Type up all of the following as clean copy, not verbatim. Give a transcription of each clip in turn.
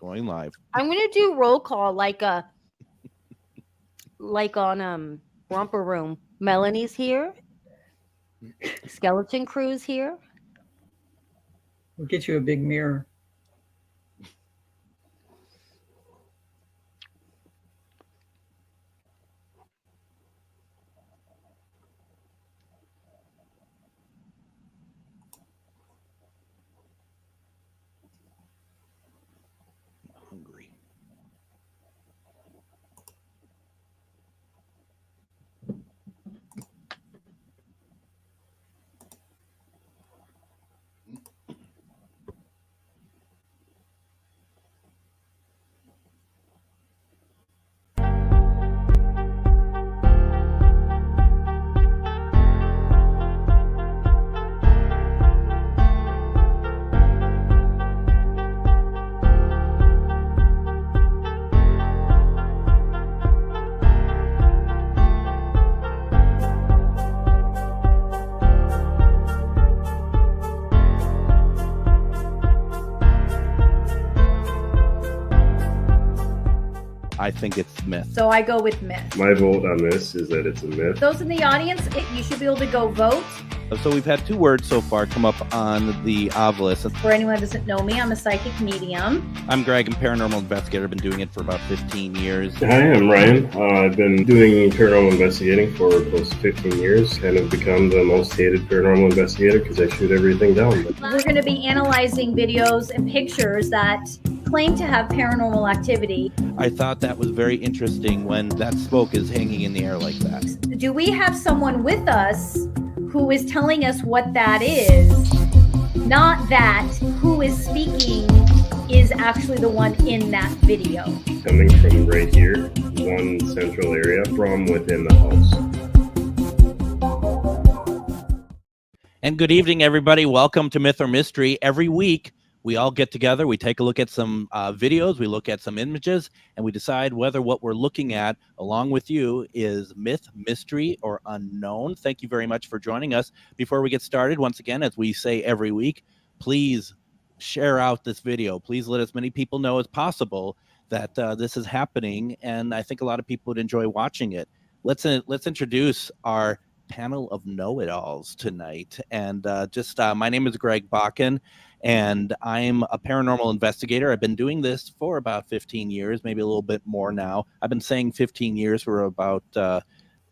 Going live. I'm gonna do roll call like on Romper Room. Melanie's here. Skeleton Crew's here. We'll get you a big mirror. Hungry. I think it's myth. So I go with myth. My vote on this is that it's a myth. Those in the audience, you should be able to go vote. So we've had 2 words so far come up on the obelisk. For anyone who doesn't know me, I'm a psychic medium. I'm Greg, I'm a paranormal investigator. I've been doing it for about 15 years. Hi, I'm Ryan. I've been doing paranormal investigating for close to 15 years. Kind of become the most hated paranormal investigator because I shoot everything down. We're going to be analyzing videos and pictures that claim to have paranormal activity. I thought that was very interesting when that smoke is hanging in the air like that. Do we have someone with us who is telling us what that is? Not that who is speaking is actually the one in that video. Coming from right here, one central area from within the house. And good evening, everybody. Welcome to Myth or Mystery. Every week, we all get together, we take a look at some videos, we look at some images, and we decide whether what we're looking at, along with you, is myth, mystery, or unknown. Thank you very much for joining us. Before we get started, once again, as we say every week, please share out this video. Please let as many people know as possible that this is happening, and I think a lot of people would enjoy watching it. Let's introduce our panel of know-it-alls tonight. And my name is Greg Bakken, and I'm a paranormal investigator. I've been doing this for about 15 years, maybe a little bit more now. I've been saying 15 years for about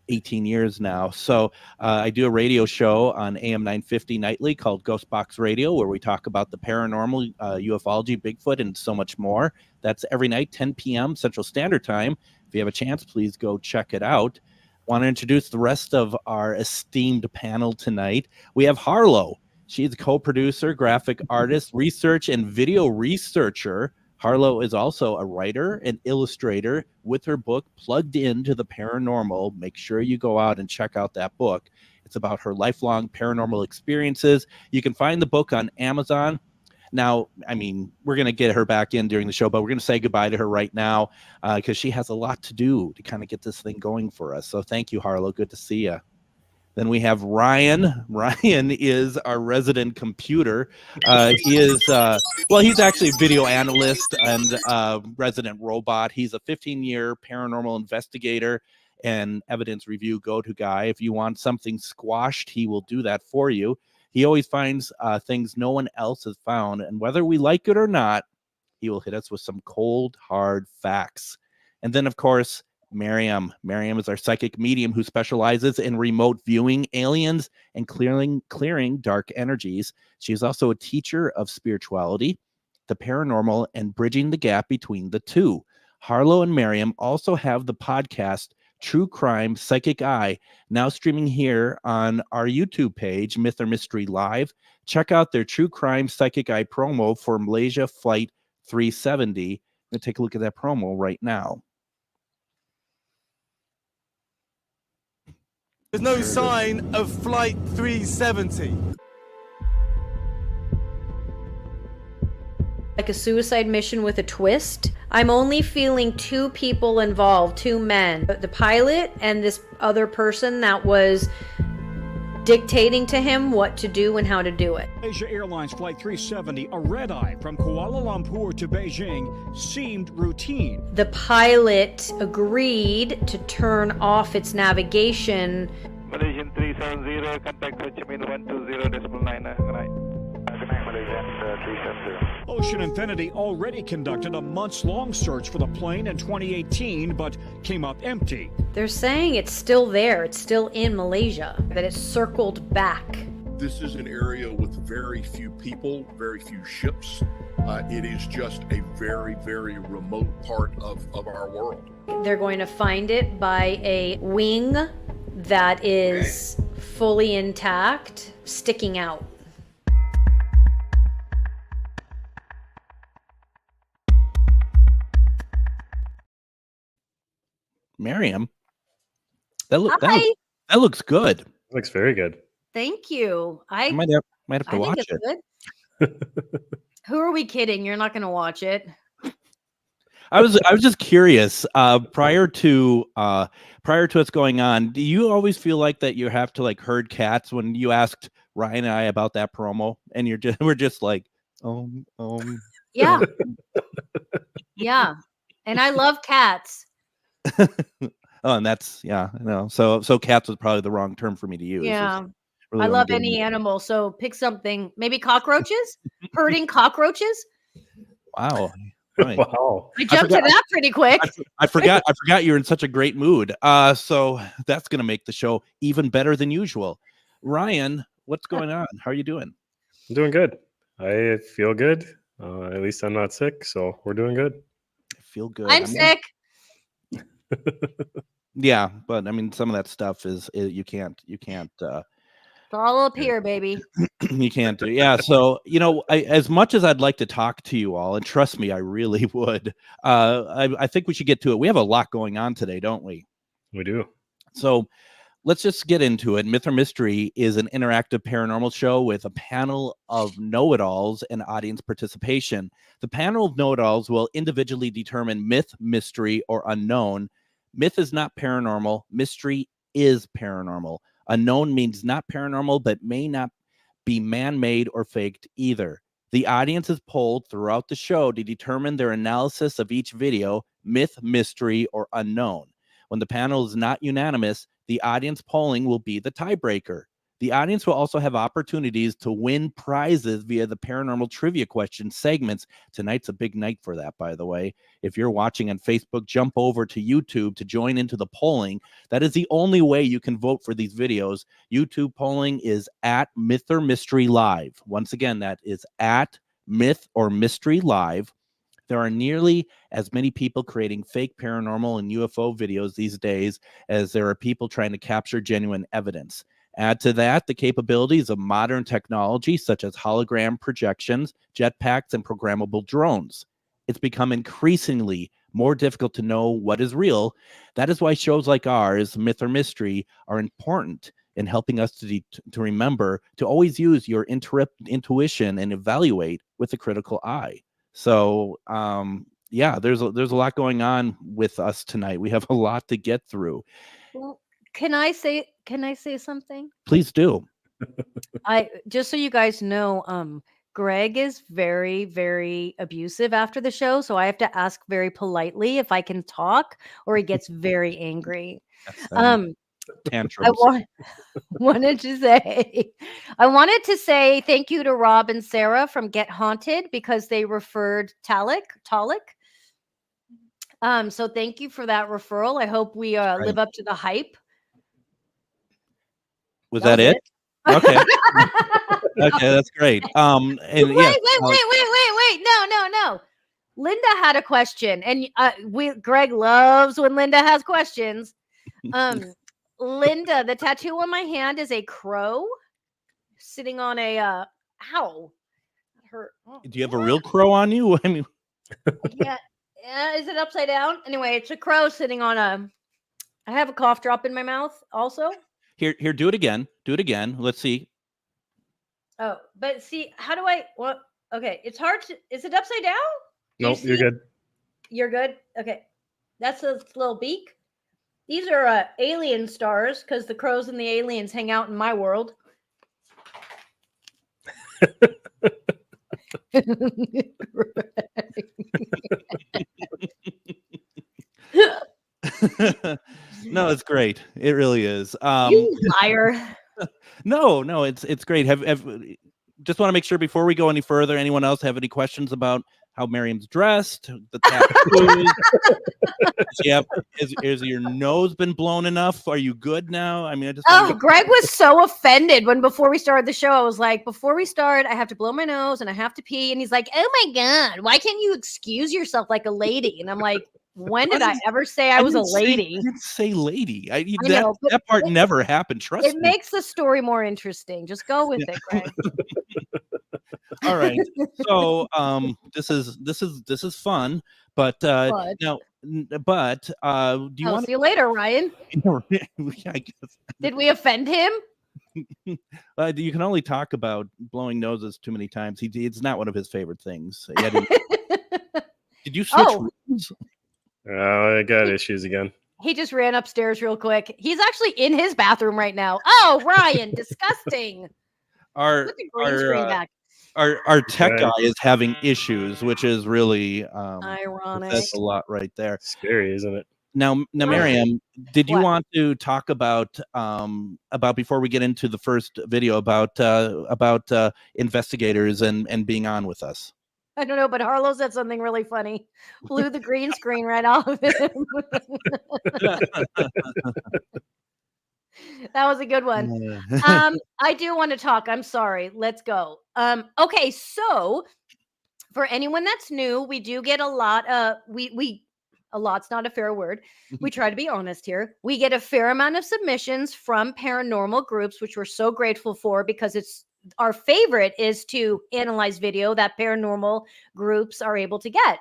18 years now. So I do a radio show on AM 950 nightly called Ghost Box Radio, where we talk about the paranormal, ufology, Bigfoot, and so much more. That's every night, 10 p.m. Central Standard Time. If you have a chance, please go check it out. Want to introduce the rest of our esteemed panel tonight. We have Harlow. She's a co-producer, graphic artist, research and video researcher. Harlow is also a writer and illustrator with her book, Plugged Into the Paranormal. Make sure you go out and check out that book. It's about her lifelong paranormal experiences. You can find the book on Amazon. Now, I mean, we're going to get her back in during the show, but we're going to say goodbye to her right now because she has a lot to do to kind of get this thing going for us. So thank you, Harlow. Good to see you. Then we have Ryan. Ryan is our resident computer. He's actually a video analyst and resident robot. He's a 15-year paranormal investigator and evidence review go-to guy. If you want something squashed, he will do that for you. He always finds things no one else has found, and whether we like it or not, he will hit us with some cold, hard facts. And then, of course, Miriam. Miriam is our psychic medium who specializes in remote viewing aliens and clearing dark energies. She is also a teacher of spirituality, the paranormal, and bridging the gap between the two. Harlow and Miriam also have the podcast True Crime Psychic Eye, now streaming here on our YouTube page, Myth or Mystery Live. Check out their True Crime Psychic Eye promo for Malaysia Flight 370. I'm going to take a look at that promo right now. There's no sign of Flight 370. Like a suicide mission with a twist. I'm only feeling 2 people involved, 2 men. The pilot and this other person that was dictating to him what to do and how to do it. Malaysia Airlines Flight 370, a red-eye from Kuala Lumpur to Beijing, seemed routine. The pilot agreed to turn off its navigation. Malaysian 370, contact Ho Chi Minh 120.9, good night. Good night, Malaysian 370. Ocean Infinity already conducted a months-long search for the plane in 2018, but came up empty. They're saying it's still there, it's still in Malaysia, that it's circled back. This is an area with very few people, very few ships. It is just a very, very remote part of our world. They're going to find it by a wing that is fully intact, sticking out. Miriam, that looks good. Looks very good. Thank you. I might have to watch it. Good. Who are we kidding? You're not going to watch it. I was just curious. Prior to what's going on, do you always feel like that you have to like herd cats? When you asked Ryan and I about that promo, and we're just like, yeah, yeah. And I love cats. Oh, and that's So cats was probably the wrong term for me to use. Yeah. Really I love any animal, so pick something. Maybe cockroaches? Herding cockroaches? Wow. Right. Wow. I jumped to that pretty quick. I forgot you're in such a great mood. So that's gonna make the show even better than usual. Ryan, what's going on? How are you doing? I'm doing good. I feel good. At least I'm not sick, so we're doing good. I feel good. I'm sick. Yeah, but I mean, some of that stuff is you can't. It's all up here, baby. You can't do. Yeah. So, as much as I'd like to talk to you all, and trust me, I really would, I think we should get to it. We have a lot going on today, don't we? We do. So let's just get into it. Myth or Mystery is an interactive paranormal show with a panel of know-it-alls and audience participation. The panel of know-it-alls will individually determine myth, mystery, or unknown. Myth is not paranormal. Mystery is paranormal. Unknown means not paranormal, but may not be man-made or faked either. The audience is polled throughout the show to determine their analysis of each video, myth, mystery, or unknown. When the panel is not unanimous, the audience polling will be the tiebreaker. The audience will also have opportunities to win prizes via the paranormal trivia question segments. Tonight's a big night for that, by the way. If you're watching on Facebook, jump over to YouTube to join into the polling. That is the only way you can vote for these videos. YouTube polling is at Myth or Mystery Live. Once again, that is at Myth or Mystery Live. There are nearly as many people creating fake paranormal and UFO videos these days as there are people trying to capture genuine evidence. Add to that the capabilities of modern technology such as hologram projections, jetpacks, and programmable drones. It's become increasingly more difficult to know what is real. That is why shows like ours, Myth or Mystery, are important in helping us to remember to always use your intuition and evaluate with a critical eye. So, there's a lot going on with us tonight. We have a lot to get through. Well, can I say something? Please do. Just so you guys know, Greg is very, very abusive after the show, so I have to ask very politely if I can talk, or he gets very angry. Tantrums. I wanted to say thank you to Rob and Sarah from Get Haunted because they referred Talik. So thank you for that referral. I hope we live up to the hype. Was that it? Okay. Okay, that's great. And wait. No. Linda had a question, and Greg loves when Linda has questions. Linda, the tattoo on my hand is a crow sitting on a ow. Do you have a real crow on you? I mean, yeah. Is it upside down? Anyway, it's a crow sitting on I have a cough drop in my mouth also. Here, do it again. Do it again. Let's see. Oh, but see, how do I okay, it's hard to is it upside down? Nope, you're good. You're good? Okay. That's a little beak. These are alien stars because the crows and the aliens hang out in my world. No, it's great. It really is. You liar. No, it's great. Just want to make sure before we go any further, anyone else have any questions about how Miriam's dressed, the tattoos? Is your nose been blown enough? Are you good now? I mean, Greg was so offended when before we started the show, I was like, before we start, I have to blow my nose and I have to pee. And he's like, oh my God, why can't you excuse yourself like a lady? And I'm like, when did I ever say I was a lady? I didn't say lady. I know, that part never happened. Trust me. It makes the story more interesting. Just go with it, Greg. All right. So this is fun, but now do you want to see you later, Ryan? I guess. Did we offend him? You can only talk about blowing noses too many times. It's not one of his favorite things. Did you switch rooms? Oh, I got issues again. He just ran upstairs real quick. He's actually in his bathroom right now. Oh, Ryan, disgusting. Our tech guy is having issues, which is really ironic. That's a lot right there. Scary, isn't it? Now, Miriam, did you want to talk about before we get into the first video about investigators and being on with us? I don't know, but Harlow said something really funny. Blew the green screen right off of him. That was a good one. I do want to talk. I'm sorry. Let's go. Okay, so for anyone that's new, we do get a lot of a lot's not a fair word. We try to be honest here. We get a fair amount of submissions from paranormal groups, which we're so grateful for because it's our favorite is to analyze video that paranormal groups are able to get.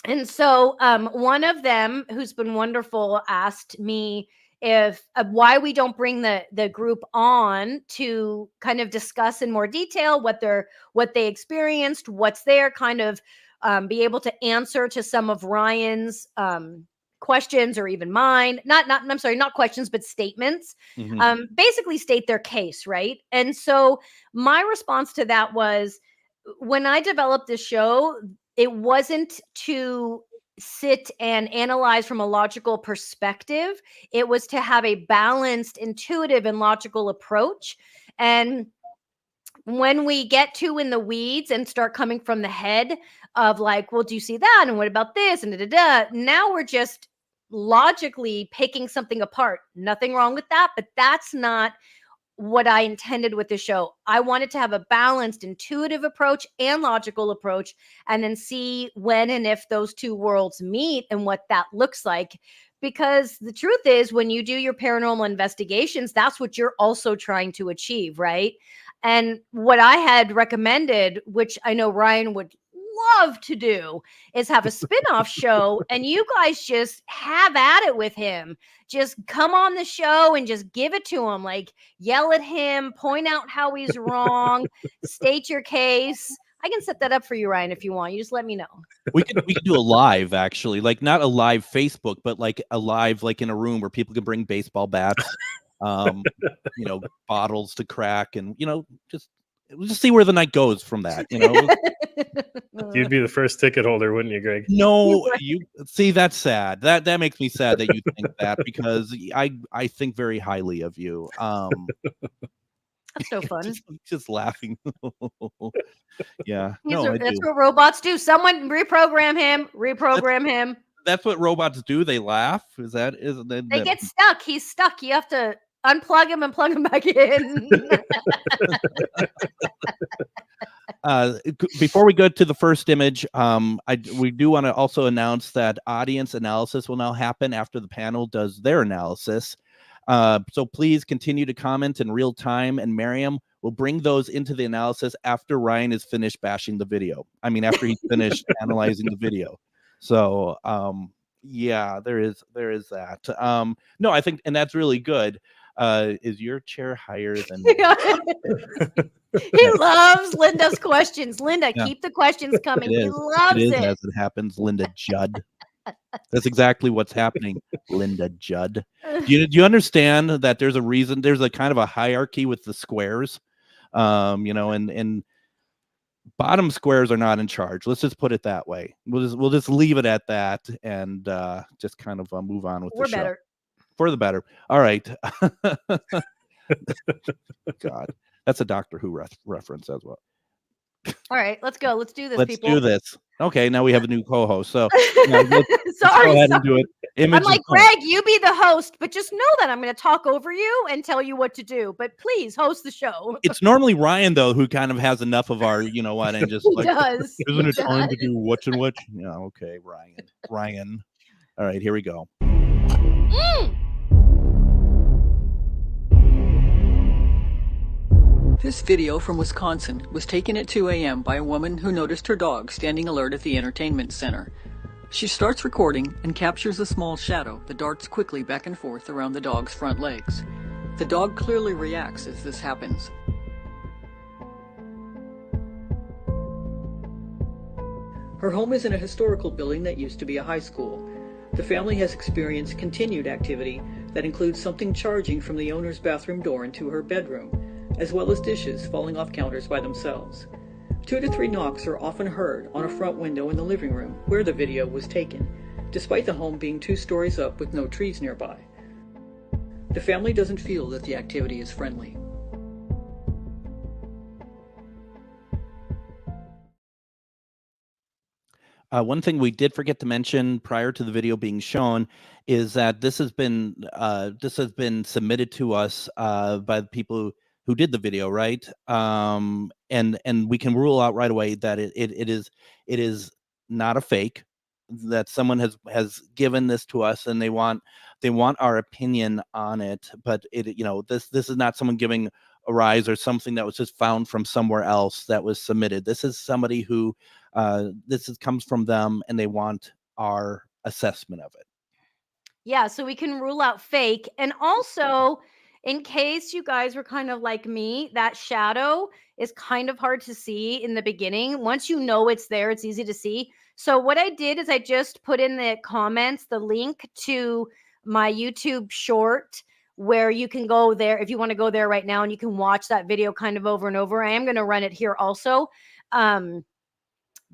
And so one of them who's been wonderful asked me if why we don't bring the group on to kind of discuss in more detail what they experienced, what's there, kind of be able to answer to some of Ryan's questions or even mine. Not questions, but statements. Mm-hmm. Basically state their case, right? And so my response to that was, when I developed this show, it wasn't to sit and analyze from a logical perspective. It was to have a balanced, intuitive, and logical approach. And when we get too in the weeds and start coming from the head of like, well, do you see that? And what about this? And now we're just logically picking something apart. Nothing wrong with that, but that's not what I intended with the show. I wanted to have a balanced, intuitive approach and logical approach, and then see when and if those two worlds meet and what that looks like. Because the truth is, when you do your paranormal investigations, that's what you're also trying to achieve, right? And what I had recommended, which I know Ryan would love to do, is have a spin-off show and you guys just have at it with him. Just come on the show and just give it to him. Like, yell at him, point out how he's wrong, state your case. I can set that up for you, Ryan, if you want. You just let me know. We could do a live, actually, like not a live Facebook, but like a live, like in a room where people can bring baseball bats, bottles to crack, and just see where the night goes from that. You'd be the first ticket holder, wouldn't you, Greg? No, you see, that's sad. That makes me sad that you think that, because I think very highly of you. That's so fun. Just laughing. Yeah. That's what robots do. Someone reprogram him. That's what robots do. They laugh. They get stuck. He's stuck. You have to unplug him and plug him back in. Before we go to the first image, we do want to also announce that audience analysis will now happen after the panel does their analysis. So please continue to comment in real time, and Miriam will bring those into the analysis after Ryan is finished bashing the video. I mean, after he's finished analyzing the video. So yeah, there is that. No, I think, and that's really good. Is your chair higher than? He loves Linda's questions. Linda, keep the questions coming. He loves it. As it happens, Linda Judd. That's exactly what's happening, Linda Judd. Do you understand that there's a reason? There's a kind of a hierarchy with the squares, and bottom squares are not in charge. Let's just put it that way. We'll just leave it at that and just kind of move on with the show. Better. For the better. All right. God, that's a Doctor Who reference as well. All right, let's go. Let's do this, Let's people. do this. Okay, now we have a new co-host. So sorry, let's go ahead and do it. I'm like, Greg, you be the host, but just know that I'm going to talk over you and tell you what to do. But please host the show. It's normally Ryan, though, who kind of has enough of our, you know what, and just like, isn't it time to do which and which? Yeah, okay, Ryan. All right, here we go. This video from Wisconsin was taken at 2 a.m. by a woman who noticed her dog standing alert at the entertainment center. She starts recording and captures a small shadow that darts quickly back and forth around the dog's front legs. The dog clearly reacts as this happens. Her home is in a historical building that used to be a high school. The family has experienced continued activity that includes something charging from the owner's bathroom door into her bedroom, as well as dishes falling off counters by themselves. 2 to 3 knocks are often heard on a front window in the living room where the video was taken, despite the home being 2 stories up with no trees nearby. The family doesn't feel that the activity is friendly. One thing we did forget to mention prior to the video being shown is that this has been submitted to us by the people who did the video, right? And we can rule out right away that it is not a fake, that someone has given this to us and they want our opinion on it, but this is not someone giving a rise or something that was just found from somewhere else that was submitted. This is somebody who comes from them and they want our assessment of it. Yeah, so we can rule out fake. And also, in case you guys were kind of like me, that shadow is kind of hard to see in the beginning. Once you know it's there, it's easy to see. So what I did is I just put in the comments the link to my YouTube short where you can go there if you want to go there right now and you can watch that video kind of over and over. I am going to run it here also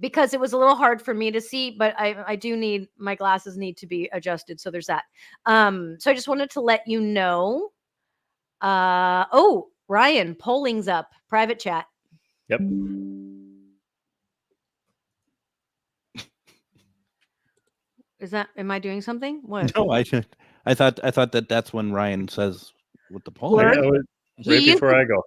because it was a little hard for me to see, but I do need, my glasses need to be adjusted. So there's that. So I just wanted to let you know. Oh, Ryan, polling's up. Private chat. Yep. Am I doing something? What? No, I thought that's when Ryan says with the poll. Right before I go.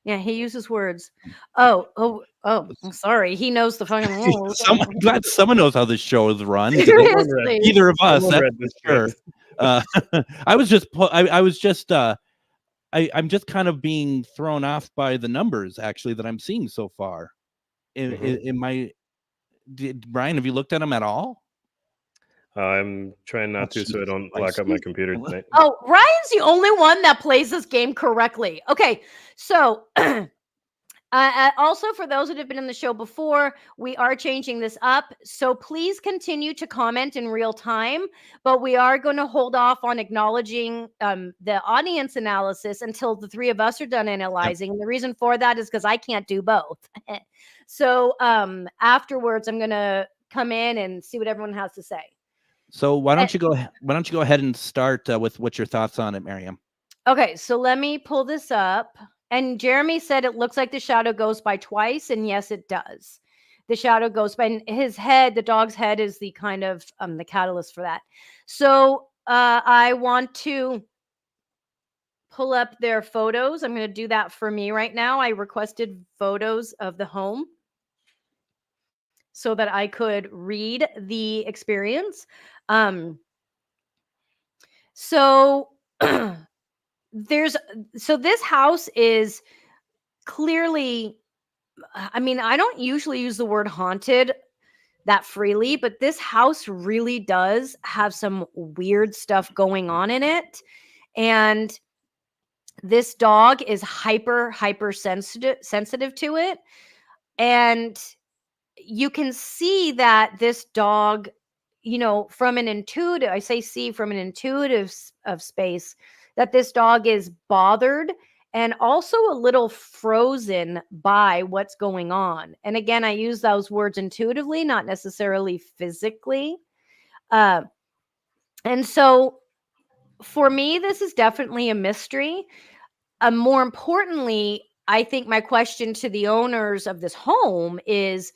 Yeah, he uses words. Oh, I'm sorry. He knows the fucking rules. I'm glad someone knows how this show is run. Seriously. Either of us, that's for sure. I'm just kind of being thrown off by the numbers actually that I'm seeing so far. Brian, have you looked at them at all? I'm trying not to, so I don't lock up my computer tonight. Oh, Ryan's the only one that plays this game correctly. Okay, so also for those that have been in the show before, we are changing this up. So please continue to comment in real time, but we are going to hold off on acknowledging the audience analysis until the 3 of us are done analyzing. Yep. And the reason for that is because I can't do both. So afterwards, I'm going to come in and see what everyone has to say. So why don't you go ahead and start with what's your thoughts on it, Miriam? Okay, so let me pull this up. And Jeremy said it looks like the shadow goes by twice, and yes, it does. The shadow goes by, and his head, the dog's head, is the kind of the catalyst for that. So I want to pull up their photos. I'm going to do that for me right now. I requested photos of the home so that I could read the experience. So this house is clearly, I mean, I don't usually use the word haunted that freely, but this house really does have some weird stuff going on in it. And this dog is hyper sensitive to it. And you can see that this dog, from an intuitive, I say see from an intuitive of space, that this dog is bothered and also a little frozen by what's going on. And again, I use those words intuitively, not necessarily physically. And so for me, this is definitely a mystery. More importantly, I think my question to the owners of this home is,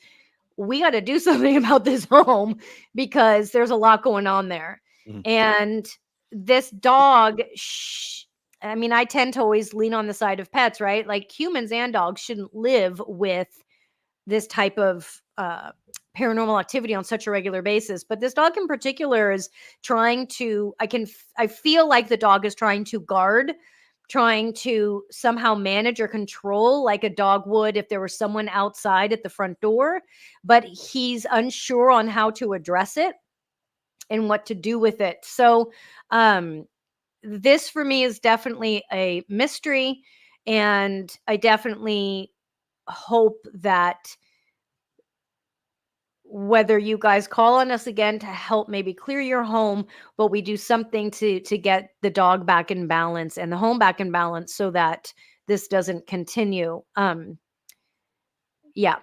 we got to do something about this home because there's a lot going on there. And this dog, I mean, I tend to always lean on the side of pets, right? Like humans and dogs shouldn't live with this type of paranormal activity on such a regular basis. But this dog in particular is trying to, I feel like the dog is trying to guard, trying to somehow manage or control like a dog would if there was someone outside at the front door, but he's unsure on how to address it and what to do with it. So this for me is definitely a mystery, and I definitely hope that whether you guys call on us again to help maybe clear your home, but we do something to get the dog back in balance and the home back in balance so that this doesn't continue. Yeah.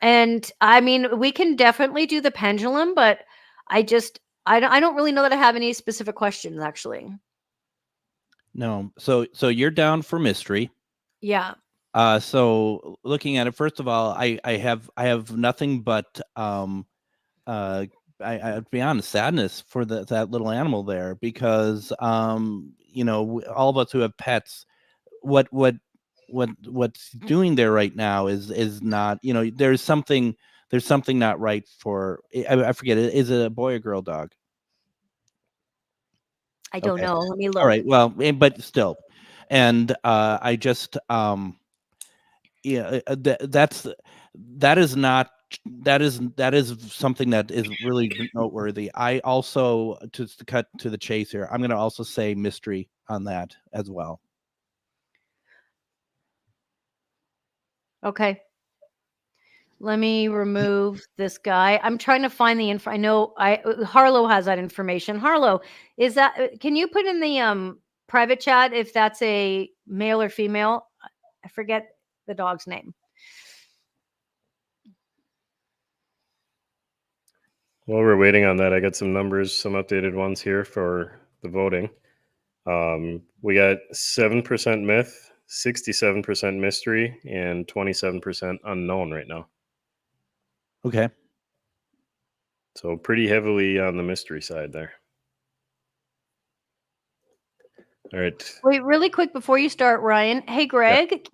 And I mean, we can definitely do the pendulum, but I don't really know that I have any specific questions actually. No. So you're down for mystery. Yeah. So looking at it, first of all, I have nothing but I'll be honest, sadness for that little animal there, because all of us who have pets, what's doing there right now is not, there's something not right for, I forget, is it a boy or girl dog? I don't know. Let me look. All right. Well, but still, and I just that is something that is really noteworthy. I also, to cut to the chase here, I'm going to also say mystery on that as well. Okay. Let me remove this guy. I'm trying to find the info. I know Harlow has that information. Harlow, is that, can you put in the private chat if that's a male or female? I forget the dog's name. While we're waiting on that, I got some numbers, some updated ones here for the voting. We got 7% myth, 67% mystery, and 27% unknown right now. Okay. So pretty heavily on the mystery side there. All right. Wait, really quick before you start, Ryan. Hey, Greg,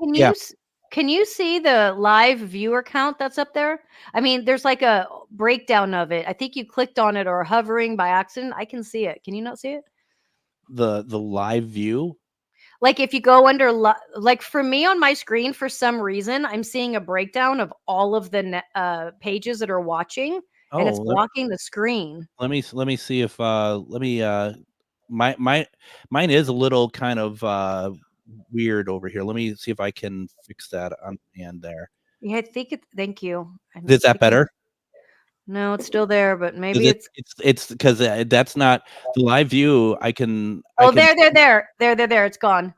can you see the live viewer count that's up there? I mean, there's like a breakdown of it. I think you clicked on it or hovering by accident. I can see it. Can you not see it? The live view? Like if you go under, like for me on my screen, for some reason, I'm seeing a breakdown of all of the pages that are watching, and it's blocking the screen. Let me see if mine is a little kind of weird over here. Let me see if I can fix that on the end there. Yeah, I think thank you. Is that better? No, it's still there, but maybe it's because that's not the live view. There. It's gone.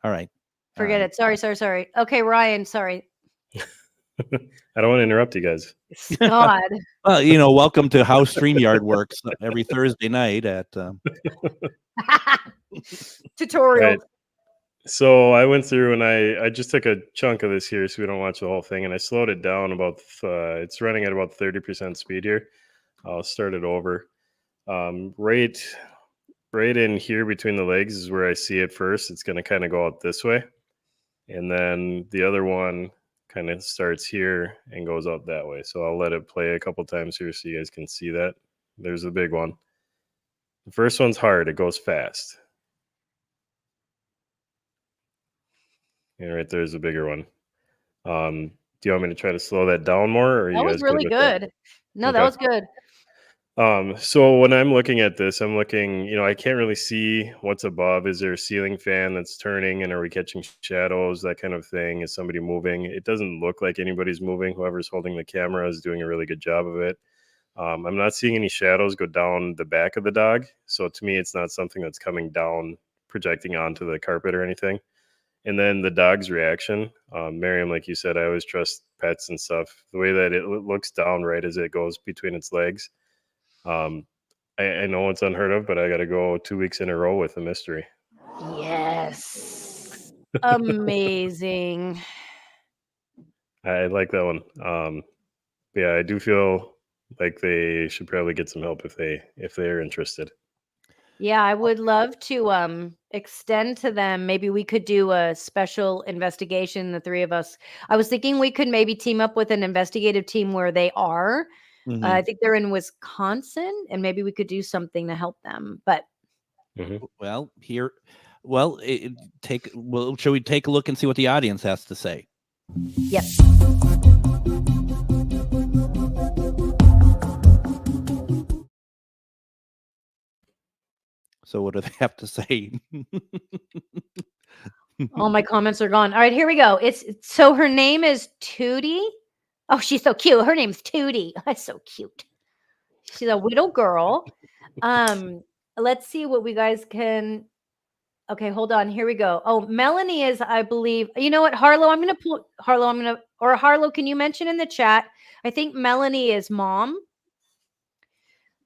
All right. Forget it. Sorry. Okay, Ryan, sorry. I don't want to interrupt you guys. God. Well, welcome to how StreamYard works every Thursday night at tutorial. Right. So I went through and I just took a chunk of this here so we don't watch the whole thing, and I slowed it down about it's running at about 30% speed here. I'll start it over. Right in here between the legs is where I see it first. It's going to kind of go out this way, and then the other one kind of starts here and goes out that way. So I'll let it play a couple times here so you guys can see that. There's a big one. The first one's hard. It goes fast. And right there's a bigger one. Do you want me to try to slow that down more? Or that was really good. No, okay. That was good. So when I'm looking at this, I'm looking, I can't really see what's above. Is there a ceiling fan that's turning, and are we catching shadows, that kind of thing? Is somebody moving? It doesn't look like anybody's moving. Whoever's holding the camera is doing a really good job of it. I'm not seeing any shadows go down the back of the dog. So to me, it's not something that's coming down, projecting onto the carpet or anything. And then the dog's reaction, Miriam, like you said, I always trust pets and stuff. The way that it looks down right as it goes between its legs. I know it's unheard of, but I got to go 2 weeks in a row with a mystery. Yes. Amazing. I like that one. Yeah, I do feel like they should probably get some help if they're interested. Yeah, I would love to extend to them. Maybe we could do a special investigation, the three of us. I was thinking we could maybe team up with an investigative team where they are. I think they're in Wisconsin, and maybe we could do something to help them. But well, shall we take a look and see what the audience has to say? Yes. So what do they have to say? All my comments are gone. All right, here we go. So her name is Tootie. Oh, she's so cute. Her name's Tootie. That's so cute. She's a widow girl. Let's see what we guys can. Okay, hold on. Here we go. Oh, Melanie is, I believe. You know what, Harlow? I'm gonna Harlow. Can you mention in the chat? I think Melanie is mom.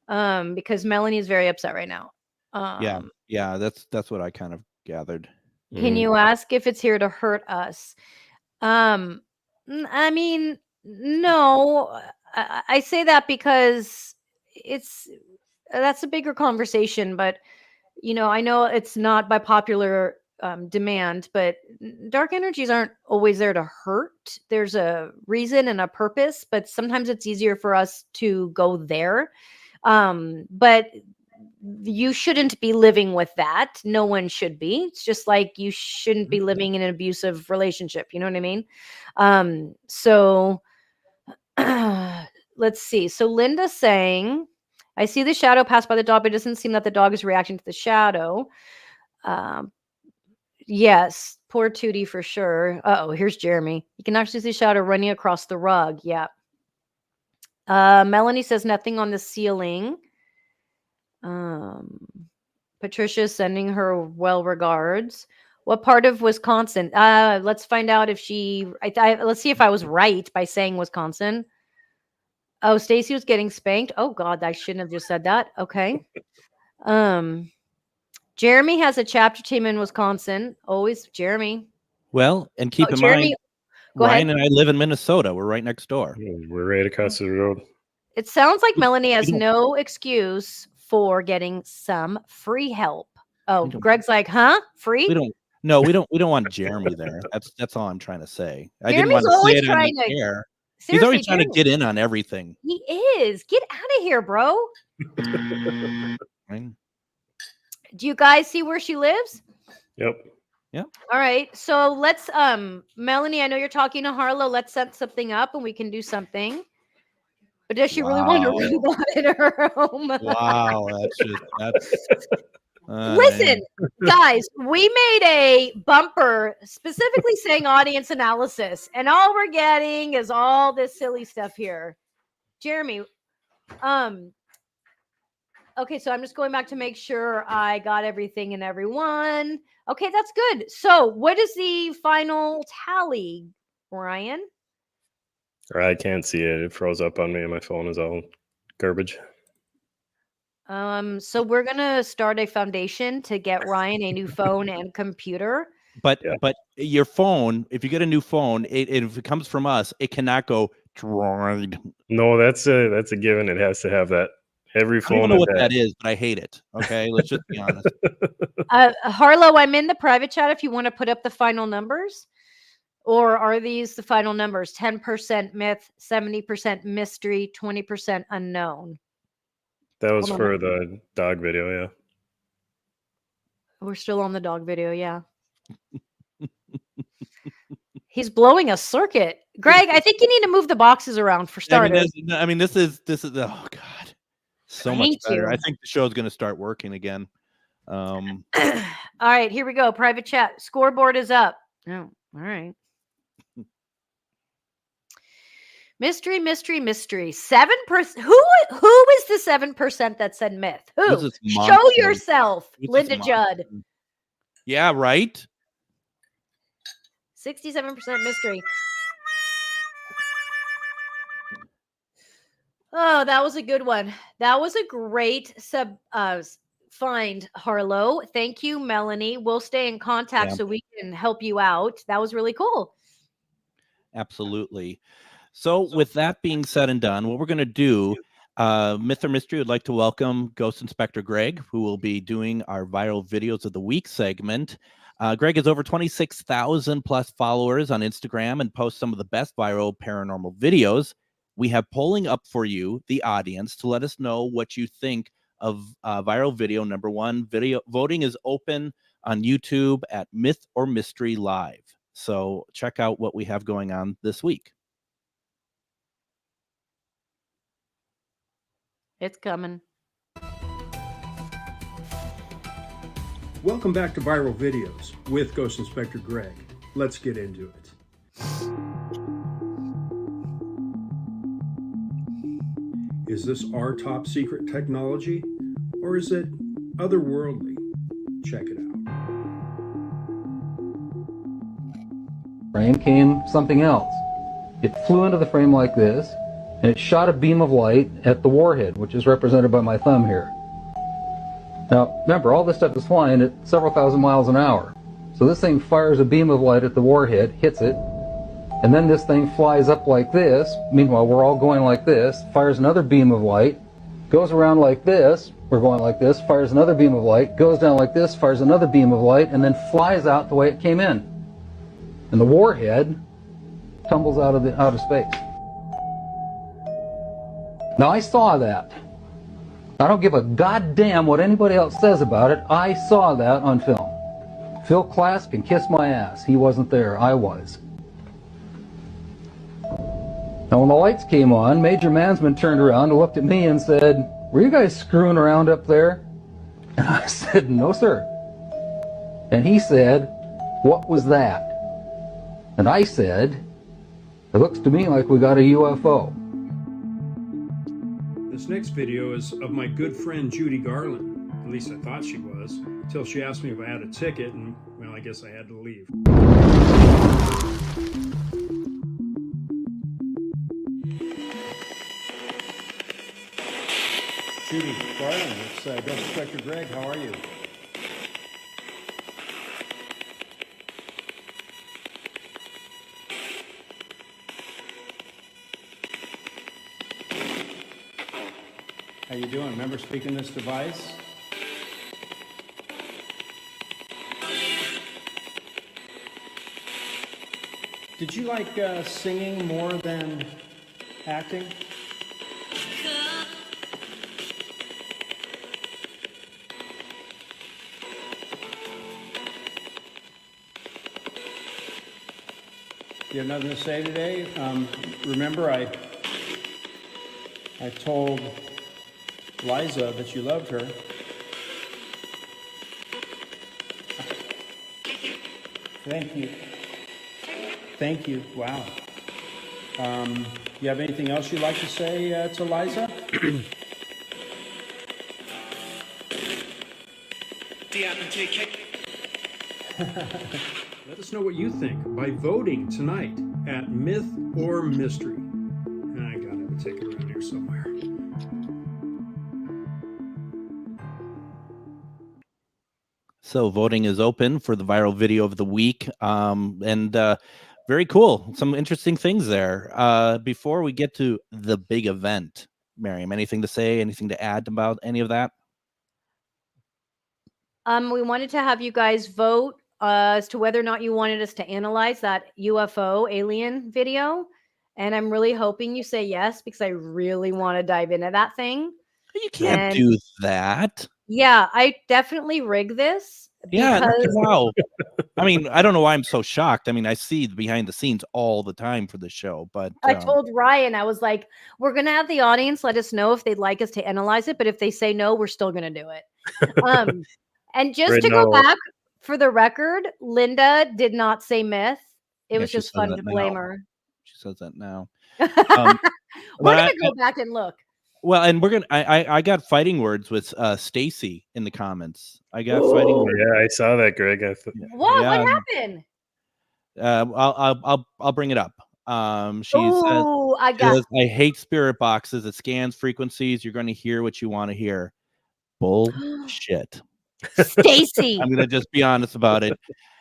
Because Melanie is very upset right now. Yeah, that's what I kind of gathered. Can you ask if it's here to hurt us? I mean, no. I say that because that's a bigger conversation, but I know it's not by popular demand, but dark energies aren't always there to hurt. There's a reason and a purpose, but sometimes it's easier for us to go there. But you shouldn't be living with that. No one should be. It's just like you shouldn't be living in an abusive relationship. You know what I mean? So let's see. So Linda's saying, I see the shadow pass by the dog, but it doesn't seem that the dog is reacting to the shadow. Yes, poor Tootie for sure. Here's Jeremy. You can actually see the shadow running across the rug. Yeah. Melanie says nothing on the ceiling. Patricia's sending her well regards. What part of Wisconsin? Let's find out if she. Let's see if I was right by saying Wisconsin. Oh, Stacy was getting spanked. Oh God, I shouldn't have just said that. Okay. Jeremy has a chapter team in Wisconsin. Always Jeremy. Well, and keep in mind, Ryan and I live in Minnesota. We're right next door. We're right across the road. It sounds like Melanie has no excuse for getting some free help. Oh, Greg's like, huh? Free? We don't want Jeremy there. That's all I'm trying to say. I Jeremy's didn't want to always say it trying on to air. Seriously, He's always trying to Jeremy. get in on everything. He is. Get out of here, bro. Do you guys see where she lives? Yep. Yeah. All right. So let's Melanie, I know you're talking to Harlow. Let's set something up and we can do something. But does she really want a robot in her home? Wow, that's Listen, guys, we made a bumper specifically saying audience analysis, and all we're getting is all this silly stuff here. Jeremy, okay, so I'm just going back to make sure I got everything and everyone. Okay, that's good. So what is the final tally, Ryan? I can't see it. It froze up on me and my phone is all garbage. So we're gonna start a foundation to get Ryan a new phone and computer. But your phone, if you get a new phone, if it comes from us, it cannot go droid. No, that's a given. It has to have that. Every phone. I don't know what that is, but I hate it. Okay, let's just be honest. Harlow, I'm in the private chat if you want to put up the final numbers. Or are these the final numbers? 10% myth, 70% mystery, 20% unknown. That was for the dog video, yeah. We're still on the dog video, yeah. He's blowing a circuit. Greg, I think you need to move the boxes around for starters. This is oh God. So much better. I think the show's going to start working again. All right, here we go. Private chat. Scoreboard is up. Oh, all right. Mystery. 7%. Who is the 7% that said myth? Who's Who? this Show monster? yourself, Who's this Linda monster? Judd. Yeah, right. 67% mystery. Oh, that was a good one. That was a great find, Harlow. Thank you, Melanie. We'll stay in contact Yeah. so we can help you out. That was really cool. Absolutely. So with that being said and done, what we're going to do, Myth or Mystery would like to welcome Ghost Inspector Greg, who will be doing our viral videos of the week segment. Greg has over 26,000 plus followers on Instagram and posts some of the best viral paranormal videos. We have polling up for you, the audience, to let us know what you think of viral video number one. Video voting is open on YouTube at Myth or Mystery Live. So check out what we have going on this week. It's coming. Welcome back to Viral Videos with Ghost Inspector Greg. Let's get into it. Is this our top secret technology, or is it otherworldly? Check it out. Frame came something else. It flew into the frame like this, and it shot a beam of light at the warhead, which is represented by my thumb here. Now, remember, all this stuff is flying at several thousand miles an hour. So this thing fires a beam of light at the warhead, hits it, and then this thing flies up like this. Meanwhile, we're all going like this, fires another beam of light, goes around like this, we're going like this, fires another beam of light, goes down like this, fires another beam of light, and then flies out the way it came in. And the warhead tumbles out of space. Now, I saw that. I don't give a goddamn what anybody else says about it. I saw that on film. Phil Klass can kiss my ass. He wasn't there. I was. Now, when the lights came on, Major Mansman turned around and looked at me and said, "Were you guys screwing around up there?" And I said, "No, sir." And he said, "What was that?" And I said, "It looks to me like we got a UFO." This next video is of my good friend Judy Garland. At least I thought she was, until she asked me if I had a ticket, and, well, I guess I had to leave. Judy Garland, it's Ghost Inspector Greg. How are you? How you doing? Remember speaking this device? Did you like singing more than acting? You have nothing to say today? Remember, I told Liza that you loved her. Thank you. Thank you. Wow. You have anything else you'd like to say to Liza? Let us know what you think by voting tonight at Myth or Mystery. I gotta have a ticket around here somewhere. So voting is open for the viral video of the week. Very cool. Some interesting things there. Before we get to the big event, Miriam, anything to say, anything to add about any of that? We wanted to have you guys vote as to whether or not you wanted us to analyze that UFO alien video. And I'm really hoping you say yes, because I really want to dive into that thing. You can't do that. Yeah, I definitely rig this. Yeah, because wow. I mean, I don't know why I'm so shocked. I mean, I see the behind the scenes all the time for this show, but I told Ryan, I was like, we're going to have the audience let us know if they'd like us to analyze it, but if they say no, we're still going to do it. And just to go back for the record, Linda did not say myth. It was just fun to blame her. She says that now. We're gonna go back and look. Well, and we're gonna. I got fighting words with Stacy in the comments. I got fighting words. Yeah, I saw that, Greg. What happened? I'll bring it up. She says, I hate spirit boxes. It scans frequencies. You're going to hear what you want to hear. Bullshit. Stacy. I'm going to just be honest about it.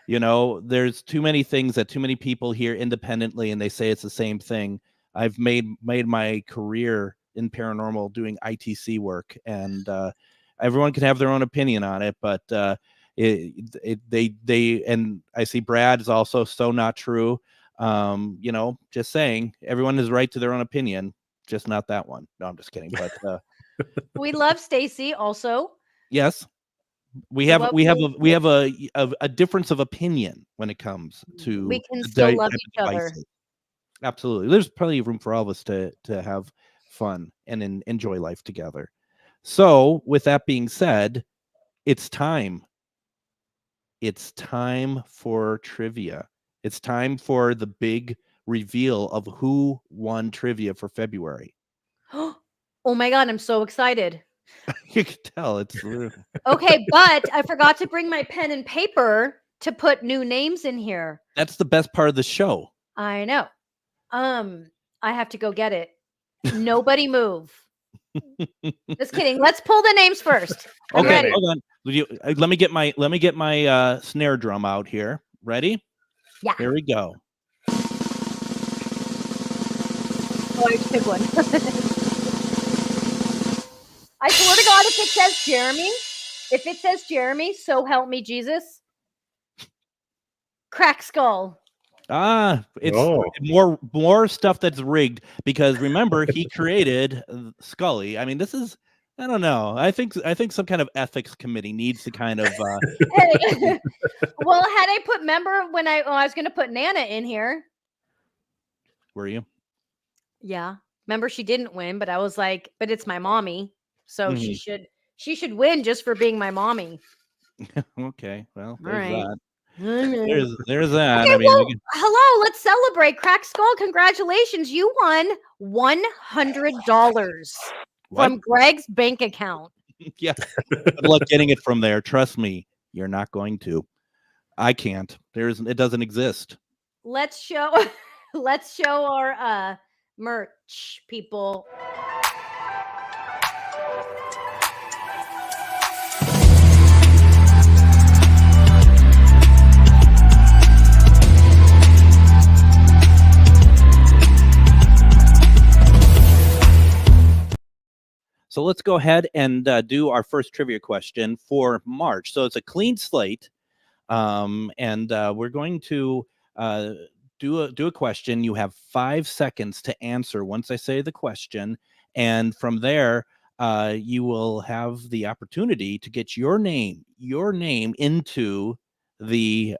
You know, there's too many things that too many people hear independently, and they say it's the same thing. I've made my career in paranormal doing ITC work, and everyone can have their own opinion on it, but they and I see Brad is also so not true. You know, just saying, everyone is right to their own opinion, just not that one. No, I'm just kidding. But we love Stacy also. Yes, we have a difference of opinion when it comes to we can still love each other. Absolutely, there's plenty of room for all of us to have fun and enjoy life together. So, with that being said, it's time. It's time for trivia. It's time for the big reveal of who won trivia for February. Oh my God, I'm so excited. You can tell it's okay, but I forgot to bring my pen and paper to put new names in here. That's the best part of the show. I know. I have to go get it. Nobody move. Just kidding. Let's pull the names first. Okay, hold on. Let me get my snare drum out here. Ready? Yeah. Here we go. Oh, I just pick one. I swear to God, if it says Jeremy, so help me Jesus. Crack skull. It's more stuff that's rigged, because remember, he created Scully. I mean, this is, I don't know. I think some kind of ethics committee needs to kind of Hey. Well, had I put when I was going to put Nana in here. Were you? Yeah. Remember, she didn't win, but I was like, but it's my mommy, so she should win just for being my mommy. Okay. Well, there's right. that. There's that. Okay, I mean, well, hello, let's celebrate. Crack Skull, congratulations. You won $100 from Greg's bank account. Yeah. Good luck getting it from there. Trust me, you're not going to. I can't. It doesn't exist. Let's show our merch, people. So let's go ahead and do our first trivia question for March. So it's a clean slate, and we're going to do a question. You have 5 seconds to answer once I say the question, and from there, you will have the opportunity to get your name into the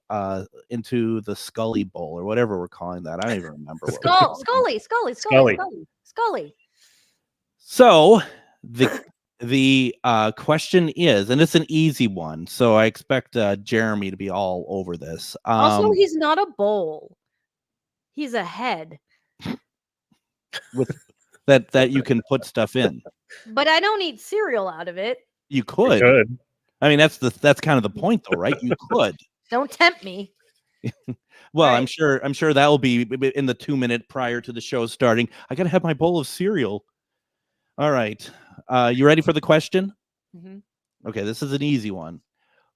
Scully Bowl, or whatever we're calling that. I don't even remember. Scully. So the question is, and it's an easy one, so I expect Jeremy to be all over this. Also, he's not a bowl; he's a head with that you can put stuff in. But I don't eat cereal out of it. You could. I mean, that's kind of the point, though, right? You could. Don't tempt me. Well, right. I'm sure that will be in the 2 minute prior to the show starting. I gotta have my bowl of cereal. All right. You ready for the question? Mm-hmm. Okay, this is an easy one.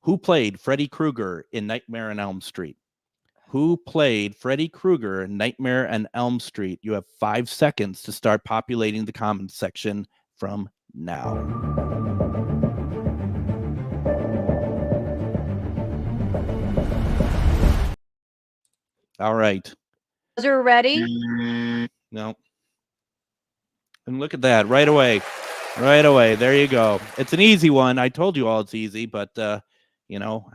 Who played Freddy Krueger in Nightmare on Elm Street? Who played Freddy Krueger in Nightmare on Elm Street? You have 5 seconds to start populating the comments section from now. All right. Is you ready? No. And look at that right away. Right away. There you go. It's an easy one. I told you all it's easy, but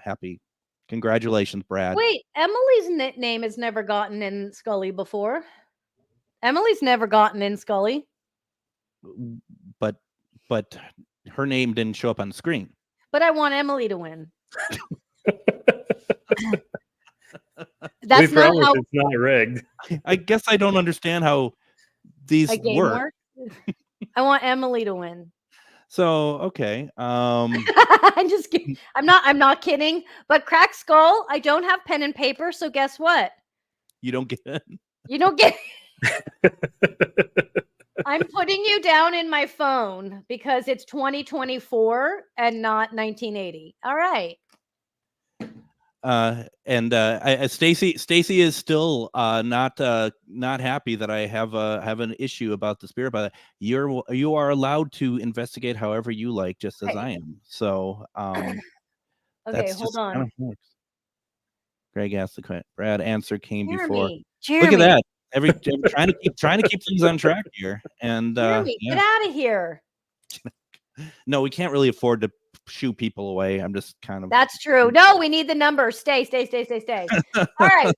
happy. Congratulations, Brad. Wait, Emily's name has never gotten in Scully before. Emily's never gotten in Scully. But her name didn't show up on the screen. But I want Emily to win. That's not how it's not rigged. I guess I don't understand how these A game work. work? I want Emily to win. So okay. I'm just kidding. I'm not kidding. But Crack Skull, I don't have pen and paper, so guess what? You don't get it. You don't get. I'm putting you down in my phone because it's 2024 and not 1980. All right. Stacy is still not happy that I have an issue about the spirit. But you are allowed to investigate however you like, just as Okay. I am. So Okay, that's hold just on. kind of works. Greg asked the question. Brad answer came before. Jeremy. Look at that. Every trying to keep things on track here. And Jeremy, yeah. get out of here. No, we can't really afford to shoo people away. I'm just kind of. That's true. No, we need the number. Stay. All right.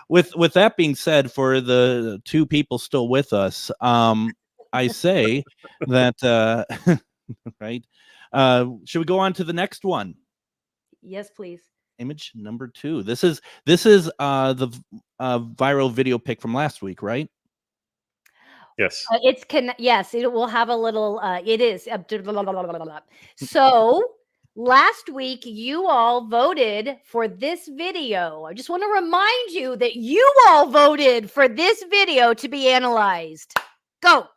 With that being said, for the two people still with us, I say that right. Should we go on to the next one? Yes, please. Image number 2. This is the viral video pic from last week, right? Yes. Yes, it will have a little. It is. So last week, you all voted for this video. I just want to remind you that you all voted for this video to be analyzed. Go.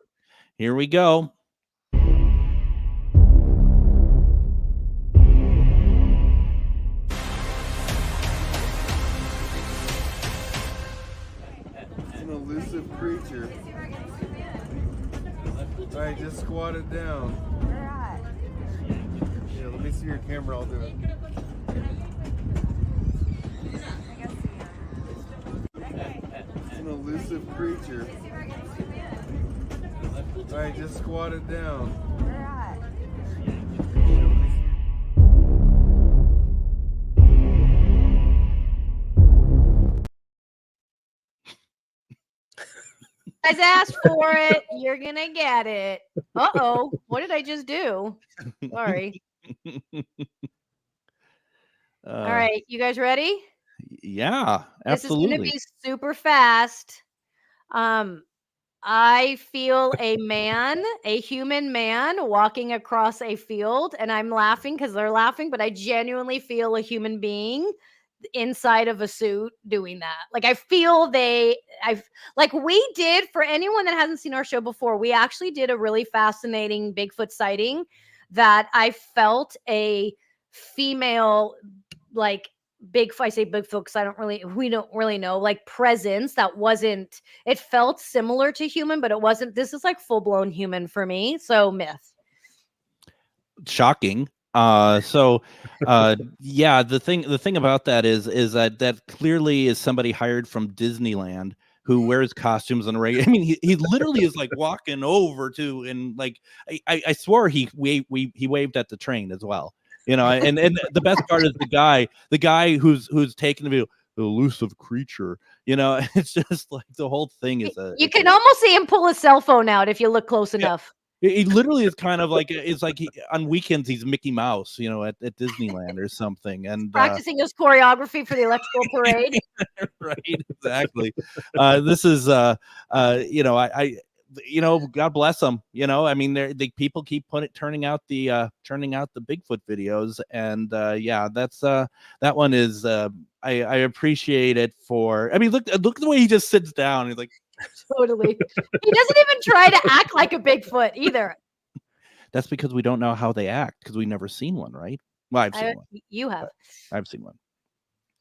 Here we go. An elusive creature. All right, just squat it down. Yeah, let me see your camera. I'll do it. It's an elusive creature. All right, just squat it down. Guys asked for it. You're gonna get it. Uh-oh. What did I just do? Sorry. All right, you guys ready? Yeah, This is going to absolutely. be super fast. I feel a human man walking across a field, and I'm laughing because they're laughing, but I genuinely feel a human being inside of a suit doing that. Like I feel like we did, for anyone that hasn't seen our show before, we actually did a really fascinating Bigfoot sighting that I felt a female, like I say Bigfoot because we don't really know, like presence that wasn't, it felt similar to human, but it wasn't. This is like full-blown human for me. So myth. Shocking. Yeah, the thing about that is that clearly is somebody hired from Disneyland who wears costumes on a regular. I mean, he literally is like walking over to, and like I swore he waved at the train as well. You know, and the best part is the guy who's taking the video, the elusive creature. You know, it's just like the whole thing is you can almost see him pull his cell phone out if you look close enough. He literally is kind of like, it's like on weekends he's Mickey Mouse, you know, at Disneyland or something, and practicing his choreography for the electrical parade. Right, exactly. This is you know, I you know, God bless them. You know, I mean, the people keep turning out the Bigfoot videos, and yeah, that's that one is I appreciate it for. I mean, look at the way he just sits down. He's like. Totally. He doesn't even try to act like a Bigfoot either. That's because we don't know how they act, because we've never seen one, right? Well, I've seen one. You have. I've seen one.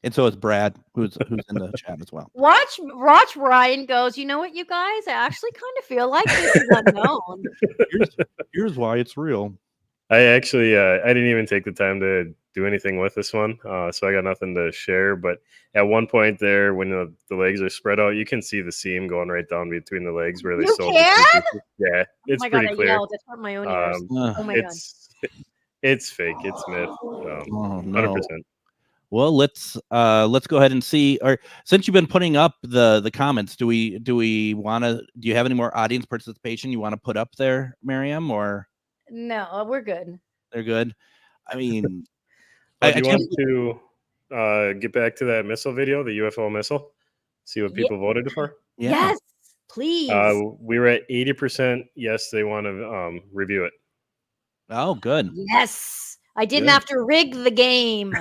And so is Brad, who's in the chat as well. Watch Ryan goes, you know what, you guys? I actually kind of feel like this is unknown. Here's why it's real. I actually I didn't even take the time to do anything with this one, so I got nothing to share. But at one point there, when the legs are spread out, you can see the seam going right down between the legs where they sewed. Yeah, it's pretty clear. That's what my own ears. Oh my god, it's fake. It's myth. 100%. Well, let's go ahead and see. Or since you've been putting up the comments, do you have any more audience participation you want to put up there, Miriam? Or no, we're good. They're good. I mean, do you want to get back to that missile video, the UFO missile? See what people voted for? Yeah. Yes, Please. We were at 80%. Yes, they want to review it. Oh, good. Yes. I didn't Good. have to rig the game.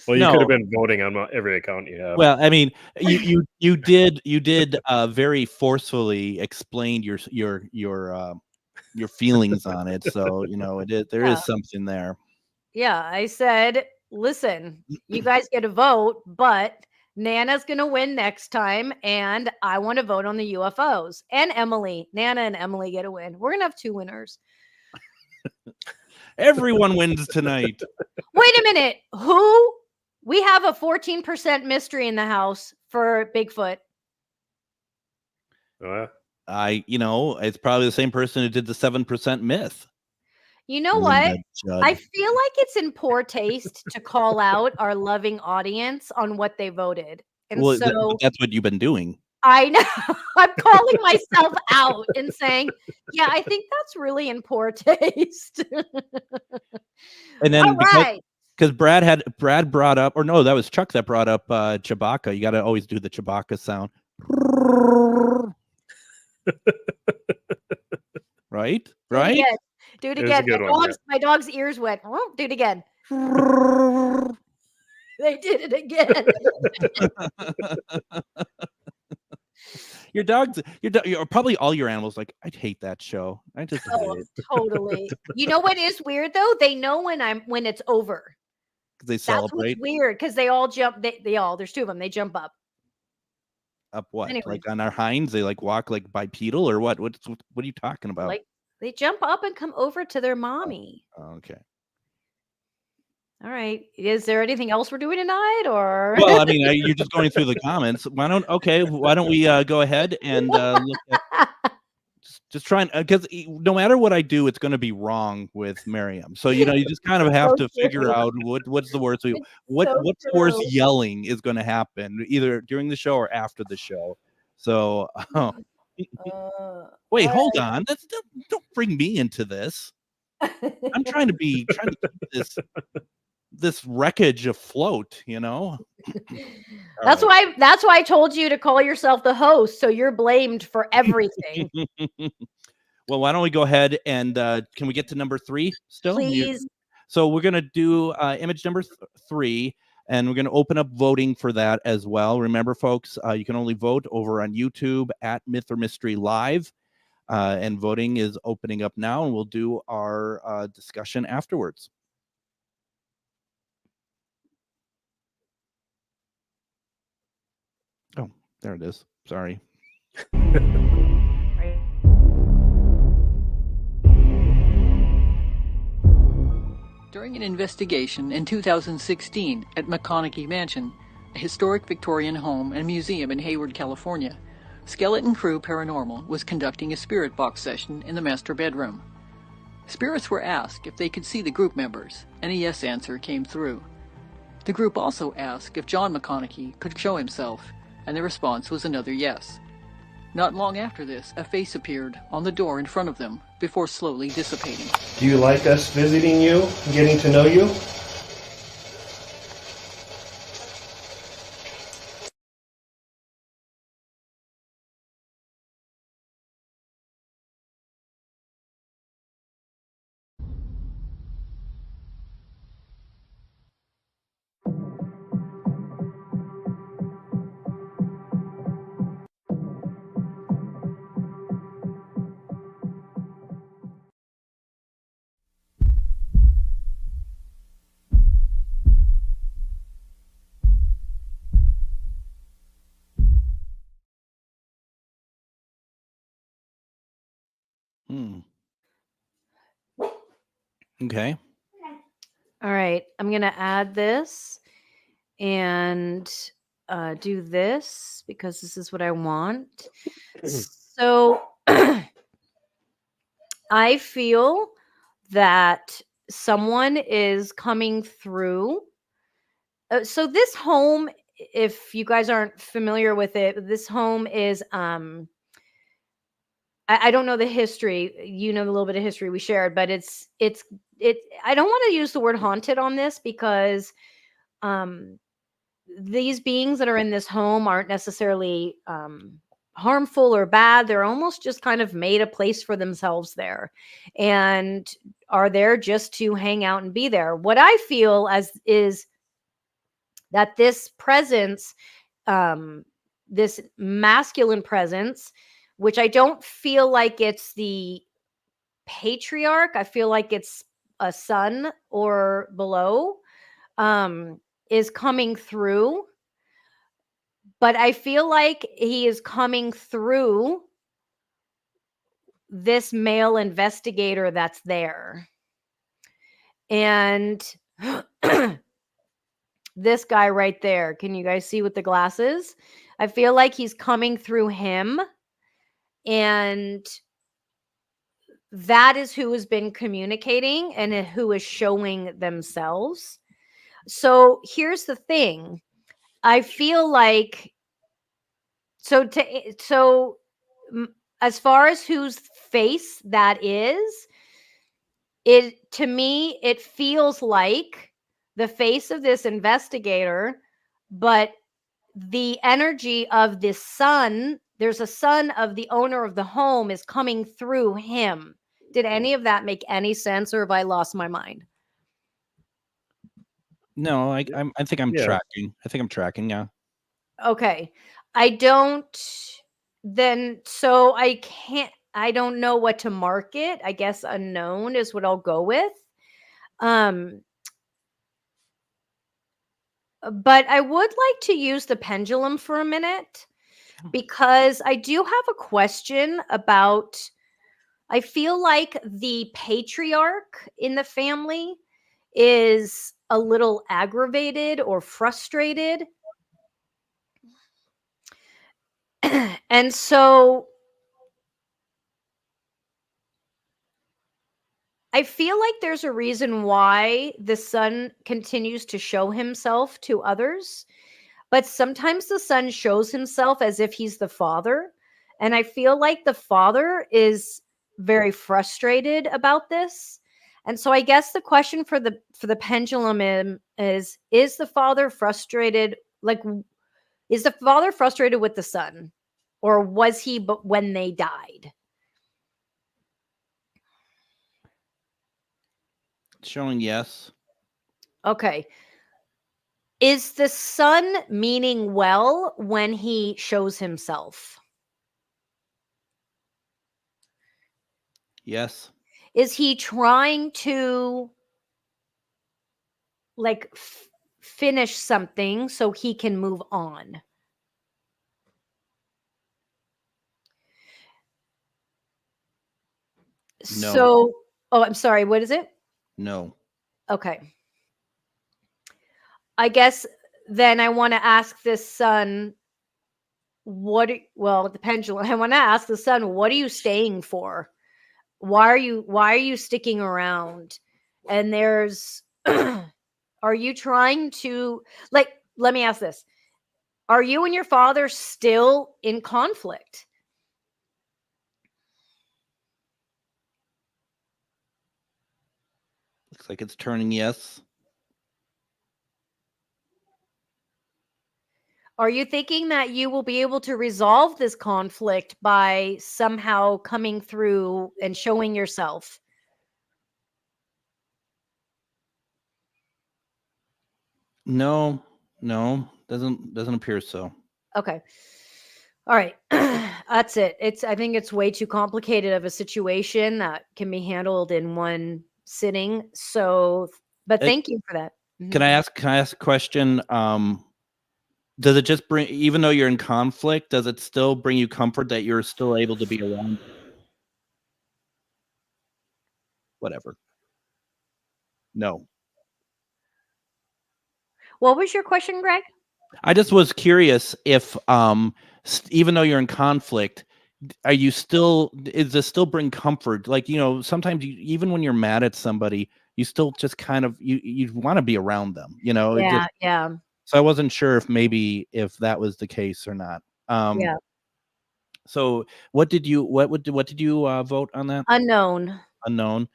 Well, you No. could have been voting on every account you have. Well, I mean, you did very forcefully explain your feelings on it. So there is something there. Yeah, I said, listen, you guys get a vote, but Nana's going to win next time, and I want to vote on the UFOs. And Emily. Nana and Emily get a win. We're going to have 2 winners. Everyone wins tonight. Wait a minute. We have a 14% mystery in the house for Bigfoot. It's probably the same person who did the 7% myth. You know what? I feel like it's in poor taste to call out our loving audience on what they voted. And that's what you've been doing. I know. I'm calling myself out and saying, yeah, I think that's really in poor taste. And then right. Because Brad brought up, or no, that was Chuck that brought up Chewbacca. You got to always do the Chewbacca sound. Right? Do it again. My dog's ears went. Oh, do it again. They did it again. Your probably all your animals like, I'd hate that show. I just hate it. Totally. You know what is weird though? They know when it's over. They celebrate. That's what's weird because they all jump. There's 2 of them. They jump up. Up what? Anyway. Like on our hinds? They like walk like bipedal or what? What are you talking about? Like they jump up and come over to their mommy. Okay. All right. Is there anything else we're doing tonight, or? Well, I mean, you're just going through the comments. Why don't we go ahead and look at just trying, because no matter what I do, it's going to be wrong with Miriam. So you just kind of have to figure out what's the worst. What's the worst yelling is going to happen either during the show or after the show. So wait, hold on. Don't bring me into this. I'm trying to keep this wreckage afloat, That's why I told you to call yourself the host, so you're blamed for everything. Well, why don't we go ahead and can we get to number 3 still? Please. So we're going to do image number 3, and we're going to open up voting for that as well. Remember, folks, you can only vote over on YouTube at Myth or Mystery Live, and voting is opening up now, and we'll do our discussion afterwards. Oh, there it is. Sorry. During an investigation in 2016 at McConaghy Mansion, a historic Victorian home and museum in Hayward, California, Skeleton Crew Paranormal was conducting a spirit box session in the master bedroom. Spirits were asked if they could see the group members, and a yes answer came through. The group also asked if John McConaghy could show himself, and the response was another yes. Not long after this, a face appeared on the door in front of them before slowly dissipating. Do you like us visiting you and getting to know you? Okay. All right. I'm going to add this and do this because this is what I want. So I feel that someone is coming through. So this home, if you guys aren't familiar with it, this home is I don't know the history. You know a little bit of history we shared, but it's I don't want to use the word haunted on this because these beings that are in this home aren't necessarily harmful or bad. They're almost just kind of made a place for themselves there and are there just to hang out and be there. What I feel as is that this presence, this masculine presence, which I don't feel like it's the patriarch, I feel like it's a son or below, is coming through. But I feel like he is coming through this male investigator that's there. And this guy right there, can you guys see with the glasses? I feel like he's coming through him. And that is who has been communicating and who is showing themselves. So here's the thing. I feel like as far as whose face that is, it to me it feels like the face of this investigator, but the energy of this son, there's a son of the owner of the home is coming through him. Did any of that make any sense, or have I lost my mind? No, I think I'm tracking. I think I'm tracking. Yeah. Okay. I don't I don't know what to mark it. I guess unknown is what I'll go with. But I would like to use the pendulum for a minute because I do have a question about, I feel like the patriarch in the family is a little aggravated or frustrated. And so I feel like there's a reason why the son continues to show himself to others, but sometimes the son shows himself as if he's the father. And I feel like the father is very frustrated about this. And so I guess the question for the pendulum is the father frustrated? Like, is the father frustrated with the son? Or was he when they died? Showing yes. Okay. Is the son meaning well when he shows himself? Yes. Is he trying to like finish something so he can move on? No. So, oh, I'm sorry. What is it? No. Okay. I guess then I want to ask this son, the pendulum. I want to ask the son, what are you staying for? Why are you sticking around? And there's, are you trying to, like, let me ask this. Are you and your father still in conflict? Looks like it's turning yes. Are you thinking that you will be able to resolve this conflict by somehow coming through and showing yourself? No, doesn't appear so. Okay. All right. That's it. I think it's way too complicated of a situation that can be handled in one sitting. So, but thank you for that. Can I ask a question? Does it just bring, even though you're in conflict, does it still bring you comfort that you're still able to be around? Whatever. No. What was your question, Greg? I just was curious if, even though you're in conflict, does this still bring comfort? Like, sometimes even when you're mad at somebody, you still just kind of, you want to be around them, Yeah. Yeah. So I wasn't sure if that was the case or not. Yeah. So what did you vote on that? Unknown. Unknown.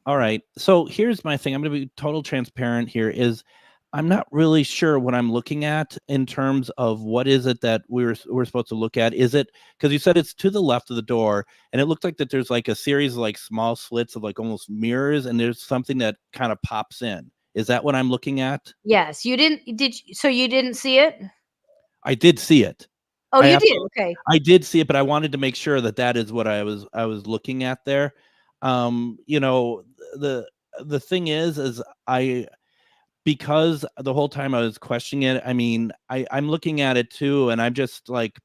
All right. So here's my thing. I'm going to be total transparent here. Is I'm not really sure what I'm looking at in terms of what is it that we're supposed to look at. Is it because you said it's to the left of the door, and it looked like that there's like a series of like small slits of like almost mirrors, and there's something that kind of pops in. Is that what I'm looking at? Yes, you didn't. So you didn't see it? I did see it. Oh, you did. Okay. I did see it, but I wanted to make sure that that is what I was looking at there. You know, the thing is because the whole time I was questioning it, I mean, I'm looking at it too, and I'm just like,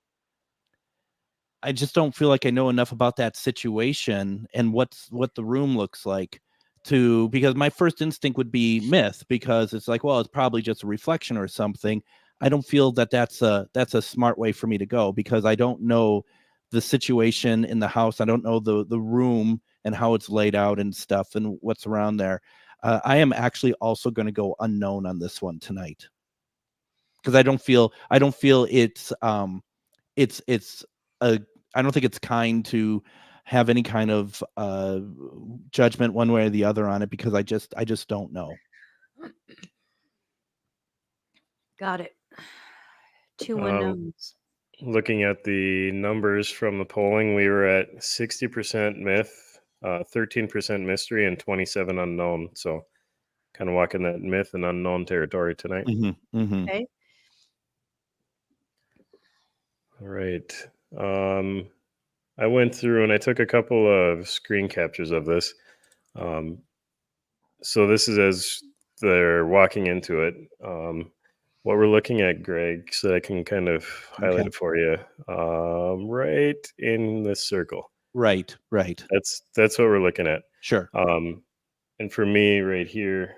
I just don't feel like I know enough about that situation and what the room looks like because my first instinct would be myth, because it's like, well, it's probably just a reflection or something. I don't feel that that's a smart way for me to go, because I don't know the situation in the house. I don't know the room and how it's laid out and stuff and what's around there. I am actually also going to go unknown on this one tonight, because I don't feel it's I don't think it's kind to have any kind of judgment one way or the other on it, because I just don't know. Got it. Two unknowns. Looking at the numbers from the polling, we were at 60% myth, 13% mystery, and 27 unknown. So kind of walking that myth and unknown territory tonight. Okay. All right. I went through and I took a couple of screen captures of this. So this is as they're walking into it. What we're looking at, Greg, so I can kind of highlight it for you. Right in this circle. Right. That's what we're looking at. Sure. And for me, right here,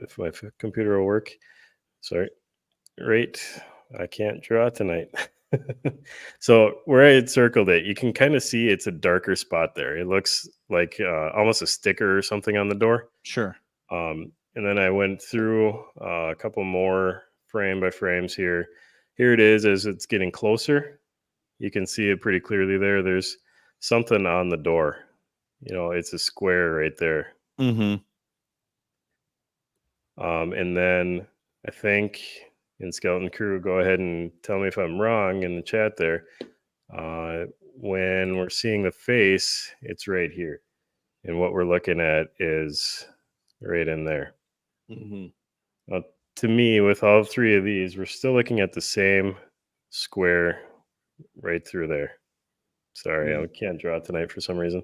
if my computer will work, sorry, right, I can't draw tonight. So where I had circled it, you can kind of see it's a darker spot there. It looks like almost a sticker or something on the door. Sure. And then I went through a couple more frame by frames here. Here it is as it's getting closer. You can see it pretty clearly there. There's something on the door. You know, it's a square right there. Mm-hmm. And then I think in Skeleton Crew, go ahead and tell me if I'm wrong in the chat there. When we're seeing the face, it's right here. And what we're looking at is right in there. Mm-hmm. To me, with all three of these, we're still looking at the same square right through there. Sorry, I can't draw it tonight for some reason.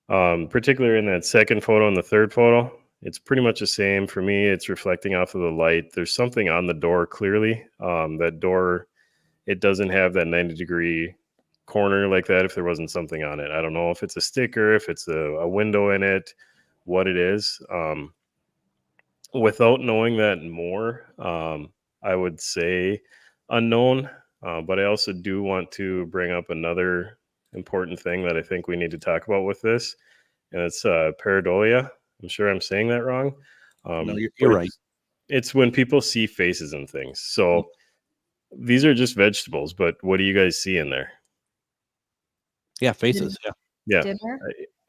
Particularly in that second photo and the third photo, it's pretty much the same. For me, it's reflecting off of the light. There's something on the door clearly. That door, it doesn't have that 90-degree corner like that if there wasn't something on it. I don't know if it's a sticker, if it's a window in it, what it is. Without knowing that more, I would say unknown. But I also do want to bring up another important thing that I think we need to talk about with this, and it's pareidolia. I'm sure I'm saying that wrong. No, you're right. It's when people see faces and things. So these are just vegetables, but what do you guys see in there? Yeah, faces. Yeah. Dinner?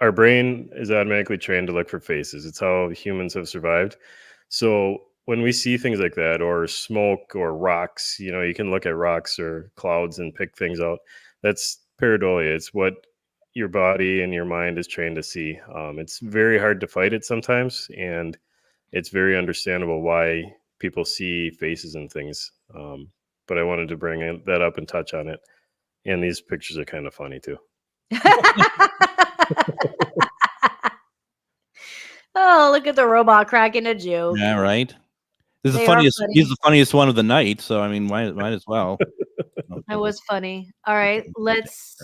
Our brain is automatically trained to look for faces. It's how humans have survived. So when we see things like that, or smoke or rocks, you know, you can look at rocks or clouds and pick things out. That's pareidolia. It's what your body and your mind is trained to see. It's very hard to fight it sometimes, and it's very understandable why people see faces and things. But I wanted to bring that up and touch on it. And these pictures are kind of funny too. Oh, look at the robot cracking a joke. Yeah, right. This is They the are funniest. funny. He's the funniest one of the night. So I mean, might as well. That was funny. All right, let's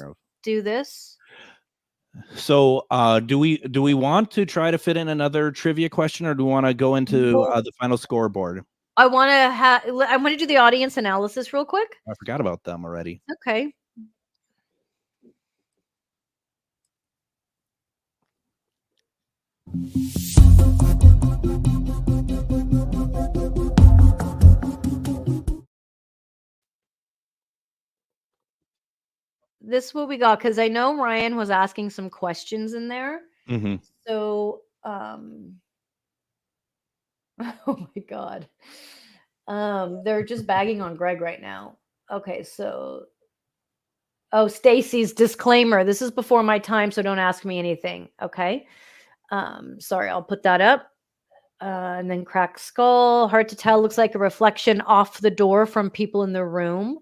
do this. So, do we want to try to fit in another trivia question, or do we want to go into the final scoreboard? I want to do the audience analysis real quick. I forgot about them already. Okay. This is what we got, because I know Ryan was asking some questions in there. Mm-hmm. So Oh my God. They're just bagging on Greg right now. Okay, so Stacy's disclaimer. This is before my time, so don't ask me anything. Okay. Sorry, I'll put that up. And then cracked skull. Hard to tell. Looks like a reflection off the door from people in the room.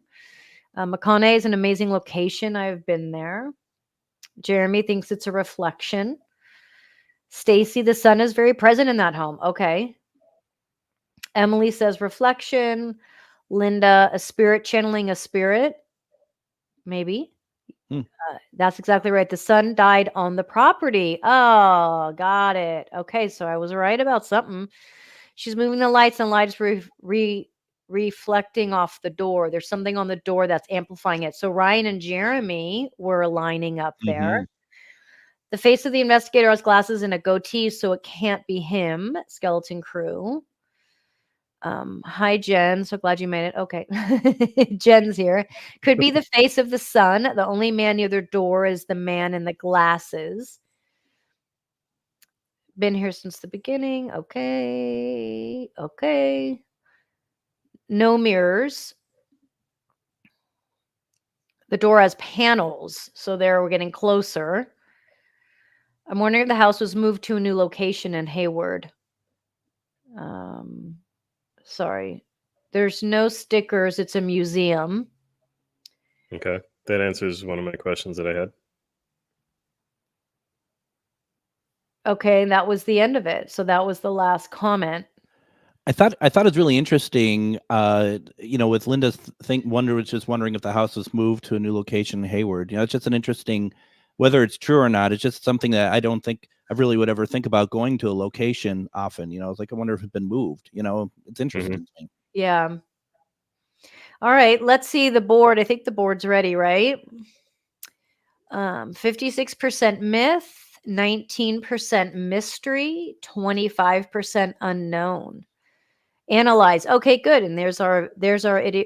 McConaghy is an amazing location. I've been there. Jeremy thinks it's a reflection. Stacy, the sun is very present in that home. Okay. Emily says reflection. Linda, a spirit channeling a spirit. Maybe. That's exactly right. The sun died on the property. Oh, got it. Okay, so I was right about something. She's moving the lights and lights reflecting off the door. There's something on the door that's amplifying it. So Ryan and Jeremy were lining up there. The face of the investigator has glasses and a goatee, so it can't be him. Skeleton Crew. Hi, Jen. So glad you made it. Okay. Jen's here. Could be the face of the sun. The only man near the door is the man in the glasses. Been here since the beginning. Okay. Okay. No mirrors. The door has panels. So there we're getting closer. I'm wondering if the house was moved to a new location in Hayward. Sorry. There's no stickers. It's a museum. Okay. That answers one of my questions that I had. Okay, and that was the end of it. So that was the last comment. I thought it was really interesting. With Linda's wondering if the house was moved to a new location in Hayward. It's just an interesting, whether it's true or not. It's just something that I don't think I really would ever think about going to a location often. It's like I wonder if it's been moved. It's interesting. to me. Yeah. All right, let's see the board. I think the board's ready, right? 56% myth, 19% mystery, 25% unknown. Analyze. Okay, good. And there's our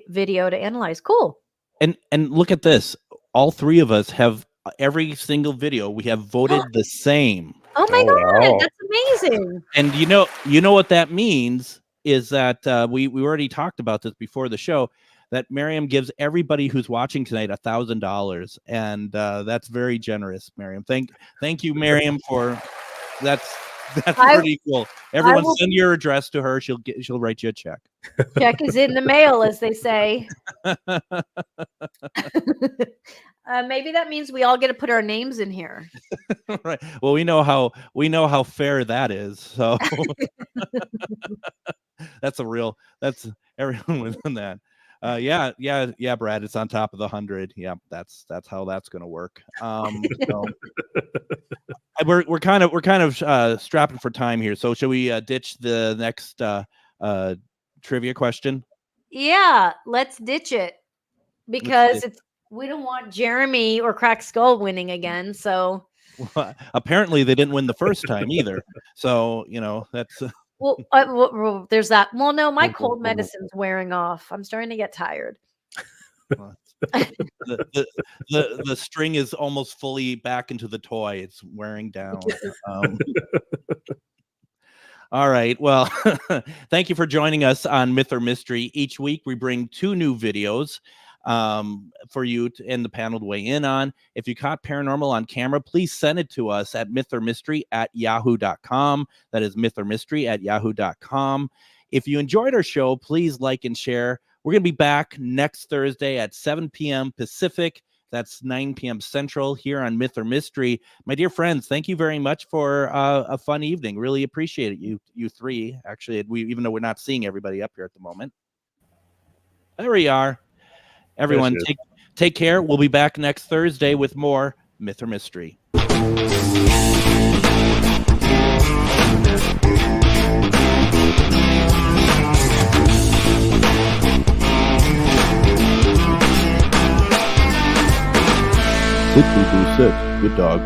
video to analyze. Cool. And look at this. All three of us have every single video. We have voted the same. Oh my God, wow. that's amazing. And you know what that means is that we already talked about this before the show, that Miriam gives everybody who's watching tonight $1,000, and that's very generous, Miriam. Thank you, Miriam, for that's pretty cool. Everyone send your address to her. She'll write you a check. Check is in the mail, as they say. Maybe that means we all get to put our names in here. Right. Well, we know how fair that is. So that's everyone within that. Yeah, Brad, it's on top of the 100. Yeah, that's how that's going to work. So we're kind of strapping for time here. So should we ditch the next trivia question? Yeah, let's ditch it because we don't want Jeremy or Cracked Skull winning again. So apparently they didn't win the first time either. So that's. Well, there's that. Well, no, my cold medicine's wearing off. I'm starting to get tired. The string is almost fully back into the toy. It's wearing down. All right. Well, thank you for joining us on Myth or Mystery. Each week we bring 2 new videos for you and the panel to weigh in on. If you caught paranormal on camera, please send it to us at mythormystery@yahoo.com. That is mythormystery@yahoo.com. If you enjoyed our show, please like and share. We're going to be back next Thursday at 7 p.m. Pacific. That's 9 p.m. Central here on Myth or Mystery. My dear friends, thank you very much for a fun evening. Really appreciate it. You three, actually, even though we're not seeing everybody up here at the moment. There we are. Everyone, take care. We'll be back next Thursday with more Myth or Mystery. Good dog.